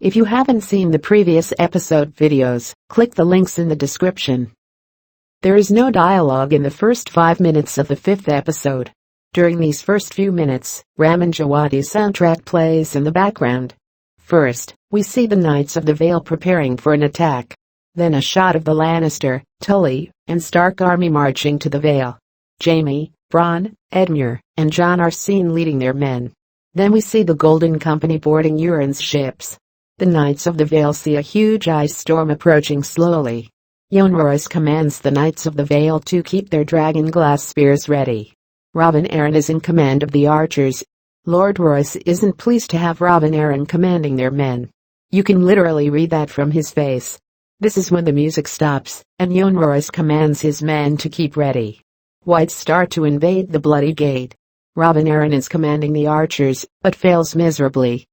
If you haven't seen the previous episode videos, click the links in the description. There is no dialogue in the first 5 minutes of the 5th episode. During these first few minutes, Ramin Djawadi's soundtrack plays in the background. First, we see the Knights of the Vale preparing for an attack. Then a shot of the Lannister, Tully, and Stark army marching to the Vale. Jaime, Bronn, Edmure, and Jon are seen leading their men. Then we see the Golden Company boarding Euron's ships. The Knights of the Vale see a huge ice storm approaching slowly. Royce commands the Knights of the Vale to keep their dragonglass spears ready. Robin Arryn is in command of the archers. Lord Royce isn't pleased to have Robin Arryn commanding their men. You can literally read that from his face. This is when the music stops, and Royce commands his men to keep ready. Wights start to invade the Bloody Gate. Robin Arryn is commanding the archers, but fails miserably.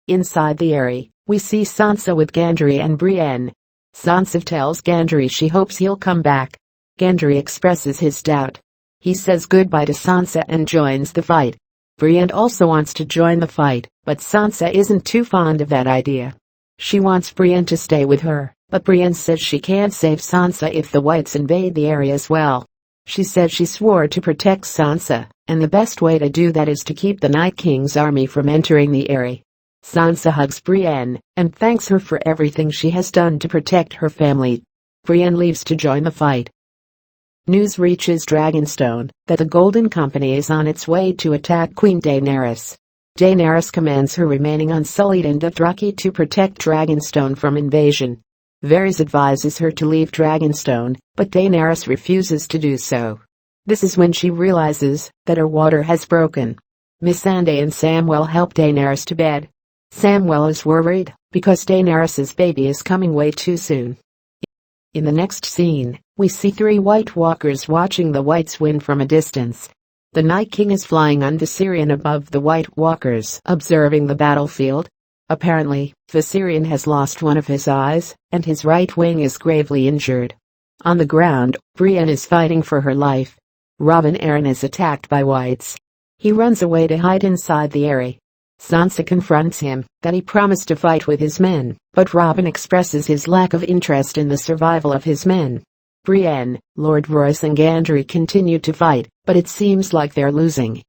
Inside the Eyrie, we see Sansa with Gendry and Brienne. Sansa tells Gendry she hopes he'll come back. Gendry expresses his doubt. He says goodbye to Sansa and joins the fight. Brienne also wants to join the fight, but Sansa isn't too fond of that idea. She wants Brienne to stay with her, but Brienne says she can't save Sansa if the wights invade the area as well. She said she swore to protect Sansa, and the best way to do that is to keep the Night King's army from entering the area. Sansa hugs Brienne and thanks her for everything she has done to protect her family. Brienne leaves to join the fight. News reaches Dragonstone that the Golden Company is on its way to attack Queen Daenerys. Daenerys commands her remaining Unsullied and Dothraki to protect Dragonstone from invasion. Varys advises her to leave Dragonstone, but Daenerys refuses to do so. This is when she realizes that her water has broken. Missandei and Samwell help Daenerys to bed. Samwell is worried because Daenerys' baby is coming way too soon. In the next scene, we see 3 White Walkers watching the Wights win from a distance. The Night King is flying on Viserion above the White Walkers, observing the battlefield. Apparently, Viserion has lost one of his eyes, and his right wing is gravely injured. On the ground, Brienne is fighting for her life. Robin Arryn is attacked by Wights. He runs away to hide inside the Eyrie. Sansa confronts him that he promised to fight with his men, but Robin expresses his lack of interest in the survival of his men. Brienne, Lord Royce and Gendry continue to fight, but it seems like they're losing.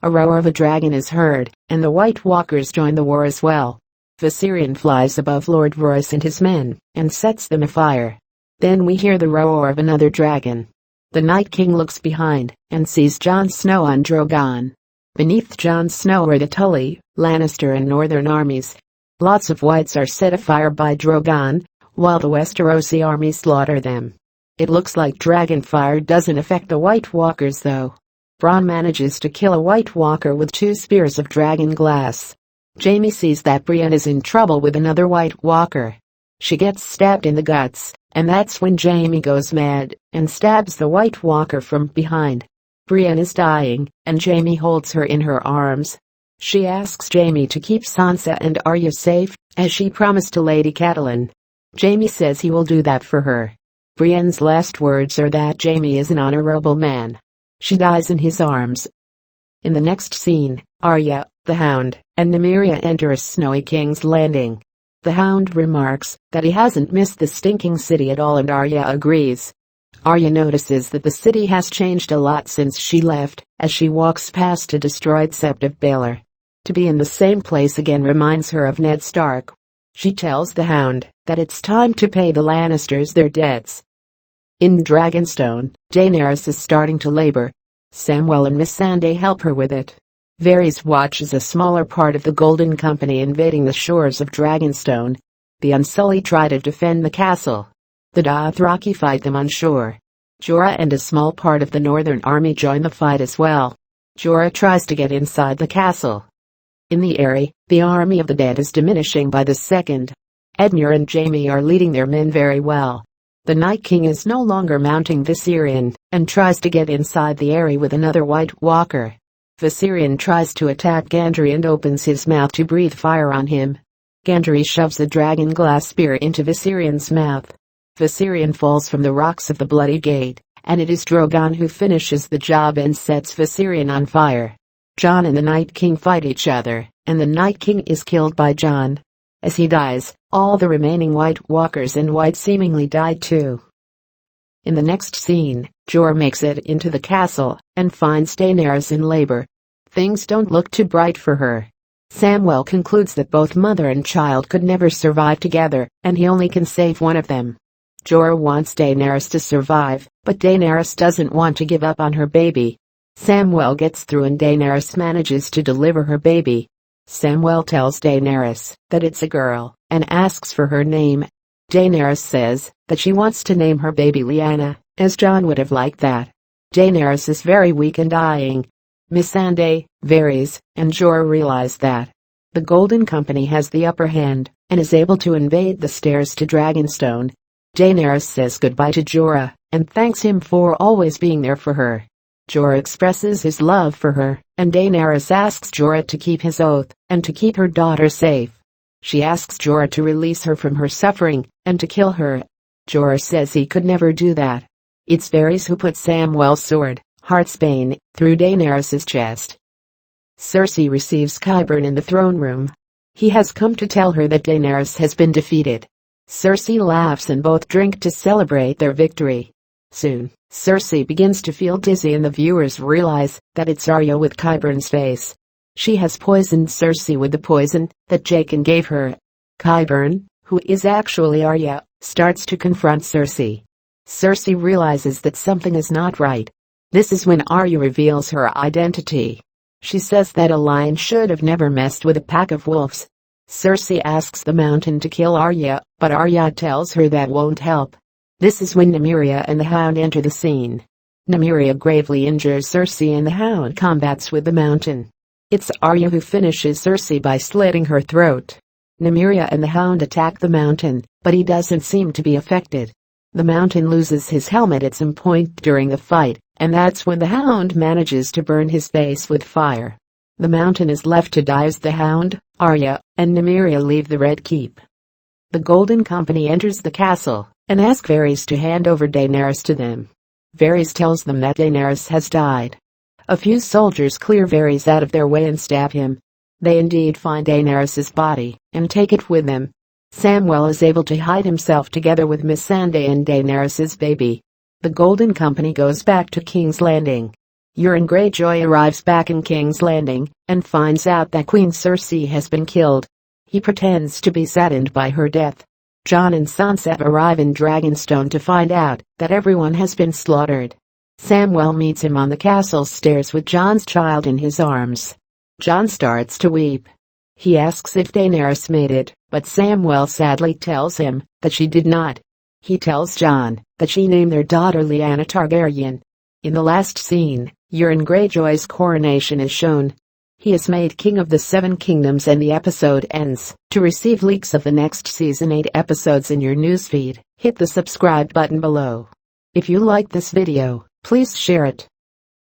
A roar of a dragon is heard, and the White Walkers join the war as well. Viserion flies above Lord Royce and his men, and sets them afire. Then we hear the roar of another dragon. The Night King looks behind, and sees Jon Snow on Drogon. Beneath Jon Snow are the Tully, Lannister and Northern armies. Lots of wights are set afire by Drogon, while the Westerosi army slaughter them. It looks like dragon fire doesn't affect the White Walkers though. Bronn manages to kill a White Walker with 2 spears of dragonglass. Jaime sees that Brienne is in trouble with another White Walker. She gets stabbed in the guts, and that's when Jaime goes mad and stabs the White Walker from behind. Brienne is dying, and Jaime holds her in her arms. She asks Jaime to keep Sansa and Arya safe, as she promised to Lady Catelyn. Jaime says he will do that for her. Brienne's last words are that Jaime is an honorable man. She dies in his arms. In the next scene, Arya, the Hound, and Nymeria enter a snowy King's Landing. The Hound remarks that he hasn't missed the stinking city at all, and Arya agrees. Arya notices that the city has changed a lot since she left, as she walks past a destroyed Sept of Baelor. To be in the same place again reminds her of Ned Stark. She tells the Hound that it's time to pay the Lannisters their debts. In Dragonstone, Daenerys is starting to labor. Samwell and Missandei help her with it. Varys watches a smaller part of the Golden Company invading the shores of Dragonstone. The Unsullied try to defend the castle. The Dothraki fight them on shore. Jorah and a small part of the Northern army join the fight as well. Jorah tries to get inside the castle. In the Eyrie, the army of the dead is diminishing by the second. Edmure and Jaime are leading their men very well. The Night King is no longer mounting Viserion, and tries to get inside the Eyrie with another White Walker. Viserion tries to attack Gendry and opens his mouth to breathe fire on him. Gendry shoves a dragonglass spear into Viserion's mouth. Viserion falls from the rocks of the Bloody Gate, and it is Drogon who finishes the job and sets Viserion on fire. Jon and the Night King fight each other, and the Night King is killed by Jon. As he dies, all the remaining White Walkers and Whites seemingly die too. In the next scene, Jorah makes it into the castle and finds Daenerys in labor. Things don't look too bright for her. Samwell concludes that both mother and child could never survive together, and he only can save one of them. Jorah wants Daenerys to survive, but Daenerys doesn't want to give up on her baby. Samwell gets through and Daenerys manages to deliver her baby. Samwell tells Daenerys that it's a girl and asks for her name. Daenerys says that she wants to name her baby Lyanna, as Jon would have liked that. Daenerys is very weak and dying. Missandei, Varys, and Jorah realize that the Golden Company has the upper hand and is able to invade the stairs to Dragonstone. Daenerys says goodbye to Jorah and thanks him for always being there for her. Jorah expresses his love for her, and Daenerys asks Jorah to keep his oath and to keep her daughter safe. She asks Jorah to release her from her suffering and to kill her. Jorah says he could never do that. It's Varys who puts Samwell's sword, Heartsbane, through Daenerys' chest. Cersei receives Qyburn in the throne room. He has come to tell her that Daenerys has been defeated. Cersei laughs and both drink to celebrate their victory. Soon, Cersei begins to feel dizzy and the viewers realize that it's Arya with Qyburn's face. She has poisoned Cersei with the poison that Jaqen gave her. Qyburn, who is actually Arya, starts to confront Cersei. Cersei realizes that something is not right. This is when Arya reveals her identity. She says that a lion should have never messed with a pack of wolves. Cersei asks the mountain to kill Arya, but Arya tells her that won't help. This is when Nymeria and the Hound enter the scene. Nymeria gravely injures Cersei and the Hound combats with the mountain. It's Arya who finishes Cersei by slitting her throat. Nymeria and the Hound attack the mountain, but he doesn't seem to be affected. The mountain loses his helmet at some point during the fight, and that's when the Hound manages to burn his face with fire. The mountain is left to die as the Hound, Arya, and Nymeria leave the Red Keep. The Golden Company enters the castle and asks Varys to hand over Daenerys to them. Varys tells them that Daenerys has died. A few soldiers clear Varys out of their way and stab him. They indeed find Daenerys' body and take it with them. Samwell is able to hide himself together with Missandei and Daenerys' baby. The Golden Company goes back to King's Landing. Euron Greyjoy arrives back in King's Landing and finds out that Queen Cersei has been killed. He pretends to be saddened by her death. Jon and Sansa arrive in Dragonstone to find out that everyone has been slaughtered. Samwell meets him on the castle stairs with Jon's child in his arms. Jon starts to weep. He asks if Daenerys made it, but Samwell sadly tells him that she did not. He tells Jon that she named their daughter Lyanna Targaryen. In the last scene, Euron Greyjoy's coronation is shown. He is made king of the Seven Kingdoms and the episode ends. To receive leaks of the next season 8 episodes in your newsfeed, hit the subscribe button below. If you like this video, please share it.